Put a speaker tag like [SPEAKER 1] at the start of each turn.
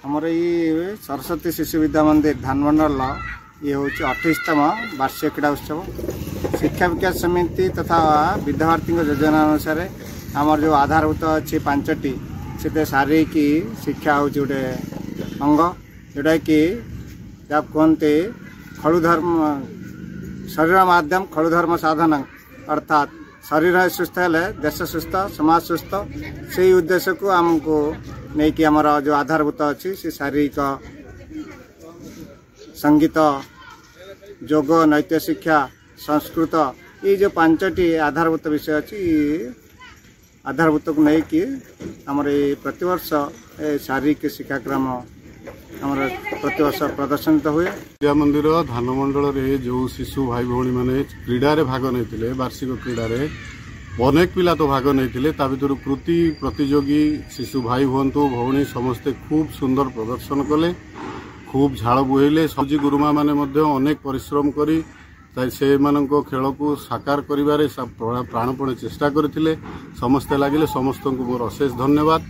[SPEAKER 1] आमर ये सरस्वती शिशु विद्या मंदिर धानमंडल ये हूँ 28तम वार्षिक क्रीड़ा उत्सव। शिक्षा विकास समिति तथा विद्यार्थी योजना अनुसार आमर जो आधारभूत अच्छी 5टी से शारीरिक शिक्षा हूँ गोटे अंग जोटा कि जब कहते खलुधर्म शरीर माध्यम खलुधर्म साधन अर्थात शरीर सुस्थ है देश सुस्थ समाज सुस्थ से उद्देश्य को आमको नहीं कि आमर जो आधारभूत अच्छी से शारीरिक संगीत योग नैतिक शिक्षा संस्कृत ये जो 5टी आधारभूत विषय अच्छी आधारभूत को नहीं कि आमर ये प्रतिवर्ष शारीरिक शिक्षाक्रम आमर प्रतिवर्ष प्रदर्शित हुए।
[SPEAKER 2] विद्या मंदिर धानमंडल रे जो शिशु भाई भौणी माने क्रीडा रे भाग नहीं वार्षिक क्रीडा रे अनेक पिला तो भाग नहीं भर कृति प्रतियोगी शिशु भाई हूँ भौणी समस्ते खूब सुंदर प्रदर्शन कले खूब झाड़ बुहैले सब्जी गुरुमा माने अनेक परिश्रम करी से खेल को साकार करिबारे प्राणपणे चेष्टा करथिले समस्ते लागिले समस्त को मोर अशेष धन्यवाद।